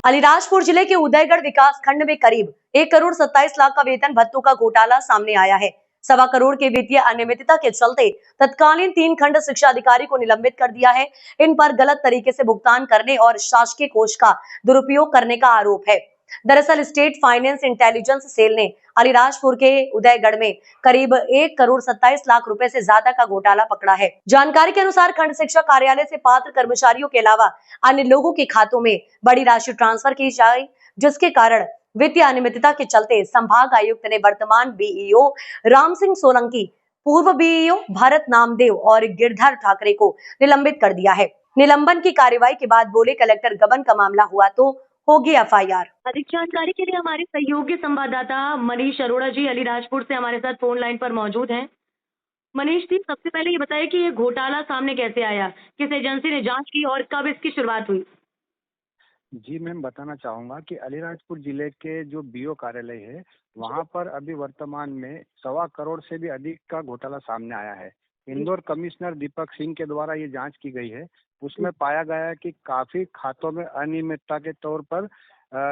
अलीराजपुर जिले के उदयगढ़ विकास खंड में करीब 1 करोड़ 27 लाख का वेतन भत्तों का घोटाला सामने आया है। 1.25 करोड़ के वित्तीय अनियमितता के चलते तत्कालीन 3 खंड शिक्षा अधिकारी को निलंबित कर दिया है। इन पर गलत तरीके से भुगतान करने और शासकीय कोष का दुरुपयोग करने का आरोप है। दरअसल स्टेट फाइनेंस इंटेलिजेंस सेल ने अलीराजपुर के उदयगढ़ में करीब 1 करोड़ 27 लाख रुपए से ज्यादा का घोटाला पकड़ा है। जानकारी के अनुसार खंड शिक्षा कार्यालय से पात्र कर्मचारियों के अलावा अन्य लोगों के खातों में बड़ी राशि ट्रांसफर की जाए, जिसके कारण वित्तीय अनियमितता के चलते संभाग आयुक्त ने वर्तमान बीईओ राम सिंह सोलंकी, पूर्व बीईओ भरत नामदेव और गिरधर ठाकरे को निलंबित कर दिया है। निलंबन की कार्रवाई के बाद बोले कलेक्टर, गबन का मामला हुआ तो होगी एफआईआर। अधिक जानकारी के लिए हमारे सहयोगी संवाददाता मनीष अरोड़ा जी अलीराजपुर से हमारे साथ फोन लाइन पर मौजूद हैं। मनीष जी, सबसे पहले ये बताइए कि ये घोटाला सामने कैसे आया, किस एजेंसी ने जांच की और कब इसकी शुरुआत हुई? जी मैम, बताना चाहूँगा कि अलीराजपुर जिले के जो बीओ कार्यालय है वहाँ पर अभी वर्तमान में 1.25 करोड़ से भी अधिक का घोटाला सामने आया है। इंदौर कमिश्नर दीपक सिंह के द्वारा ये जांच की गई है। उसमें पाया गया है कि काफी खातों में अनियमितता के तौर पर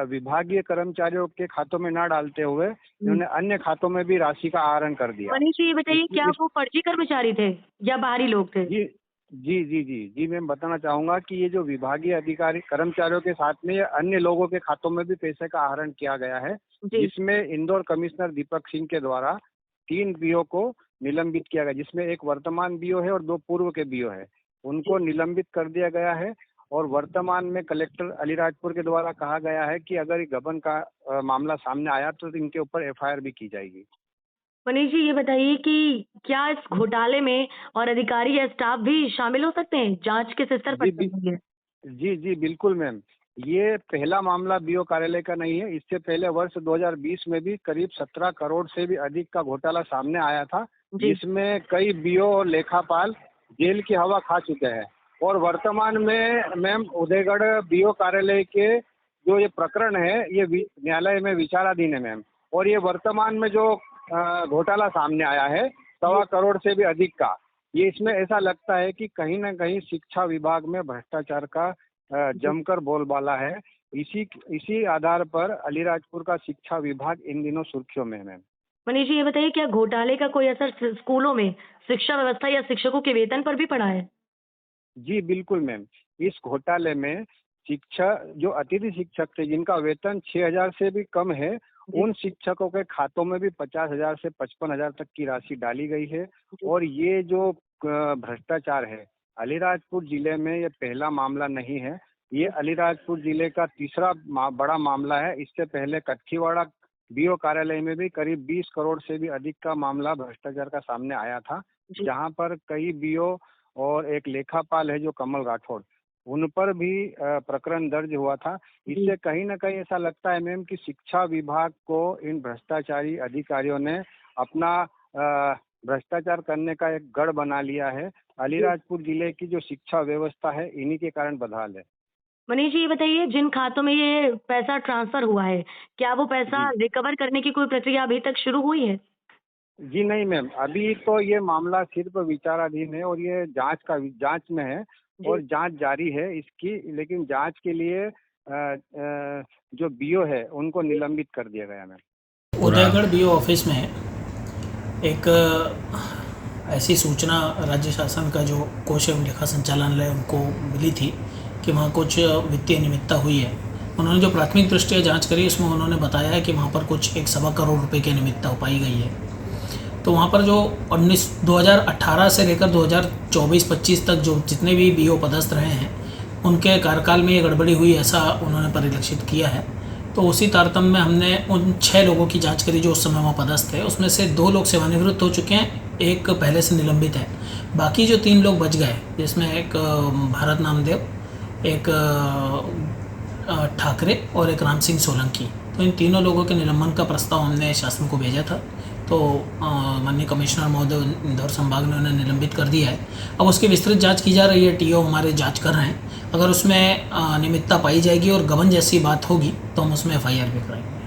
विभागीय कर्मचारियों के खातों में न डालते हुए इन्होंने अन्य खातों में भी राशि का आहरण कर दिया। मनीष जी, ये बताइए क्या वो फर्जी कर्मचारी थे या बाहरी लोग थे? जी जी जी जी जी मैम, बताना चाहूंगा कि ये जो विभागीय अधिकारी कर्मचारियों के साथ में ये अन्य लोगों के खातों में भी पैसे का आहरण किया गया है, जिसमें इंदौर कमिश्नर दीपक सिंह के द्वारा 3 बीओ को निलंबित किया गया, जिसमें एक वर्तमान बीओ है और 2 पूर्व के बीओ है। उनको निलंबित कर दिया गया है और वर्तमान में कलेक्टर अलीराजपुर के द्वारा कहा गया है कि अगर गबन का मामला सामने आया तो इनके ऊपर एफआईआर भी की जाएगी। मनीष जी, ये बताइए कि क्या इस घोटाले में और अधिकारी या स्टाफ भी शामिल हो सकते हैं? जांच किस स्तर पर चल रही है? जी जी बिल्कुल मैम, ये पहला मामला बीओ कार्यालय का नहीं है। इससे पहले वर्ष 2020 में भी करीब 17 करोड़ से भी अधिक का घोटाला सामने आया था, जिसमें कई बीओ और लेखापाल जेल की हवा खा चुके हैं। और वर्तमान में मैम उदयगढ़ बीओ कार्यालय के जो ये प्रकरण है ये न्यायालय में विचाराधीन है मैम। और ये वर्तमान में जो घोटाला सामने आया है 1.25 करोड़ से भी अधिक का, ये इसमें ऐसा लगता है कि कहीं ना कहीं शिक्षा विभाग में भ्रष्टाचार का जमकर बोलबाला है। इसी आधार पर अलीराजपुर का शिक्षा विभाग इन दिनों सुर्खियों में है मैम। मनीष जी, ये बताइए क्या घोटाले का कोई असर स्कूलों में शिक्षा व्यवस्था या शिक्षकों के वेतन पर भी पड़ा है? जी बिल्कुल मैम, इस घोटाले में जो अतिथि शिक्षक थे जिनका वेतन 6,000 से भी कम है, उन शिक्षकों के खातों में भी 50,000 से 55,000 तक की राशि डाली गई है। और ये जो भ्रष्टाचार है अलीराजपुर जिले में ये पहला मामला नहीं है, ये अलीराजपुर जिले का तीसरा बड़ा मामला है। इससे पहले कच्चीवाड़ा बीओ कार्यालय में भी करीब 20 करोड़ से भी अधिक का मामला भ्रष्टाचार का सामने आया था, जहां पर कई बीओ और एक लेखापाल है जो कमल राठौड़, उन पर भी प्रकरण दर्ज हुआ था। इससे कहीं ना कहीं ऐसा लगता है मैम कि शिक्षा विभाग को इन भ्रष्टाचारी अधिकारियों ने अपना भ्रष्टाचार करने का एक गढ़ बना लिया है। अलीराजपुर जिले की जो शिक्षा व्यवस्था है इन्हीं के कारण बदहाल है। मनीष जी, ये बताइए जिन खातों में ये पैसा ट्रांसफर हुआ है, क्या वो पैसा रिकवर करने की कोई प्रक्रिया अभी तक शुरू हुई है? जी नहीं मैम, अभी तो ये मामला सिर्फ विचाराधीन है और ये जांच में है और जांच जारी है इसकी। लेकिन जांच के लिए जो बीओ है उनको निलंबित कर दिया गया मैम। उदयगढ़ बीओ ऑफिस में एक ऐसी सूचना राज्य शासन का जो कोष एवं लेखा संचालनालय उनको मिली थी कि वहाँ कुछ वित्तीय अनियमितता हुई है। उन्होंने जो प्राथमिक दृष्टया जांच करी उसमें उन्होंने बताया है कि वहाँ पर कुछ 1.25 करोड़ रुपए की अनियमितता पाई गई है। तो वहाँ पर जो 2018 से लेकर 2024-25 तक जो जितने भी बीओ पदस्थ रहे हैं उनके कार्यकाल में ये गड़बड़ी हुई, ऐसा उन्होंने परिलक्षित किया है। तो उसी तारतम्य में हमने उन 6 लोगों की जांच करी जो उस समय वहाँ पदस्थ थे। उसमें से 2 लोग सेवानिवृत्त हो चुके हैं, एक पहले से निलंबित है। बाकी जो 3 लोग बच गए, जिसमें एक भरत नामदेव, एक ठाकरे और एक राम सिंह सोलंकी, तो इन तीनों लोगों के निलंबन का प्रस्ताव हमने शासन को भेजा था। तो माननीय कमिश्नर महोदय इंदौर संभाग ने उन्हें निलंबित कर दिया है। अब उसकी विस्तृत जांच की जा रही है, टीओ हमारे जांच कर रहे हैं। अगर उसमें अनियमितता पाई जाएगी और गबन जैसी बात होगी तो हम उसमें एफआईआर भी कराएंगे।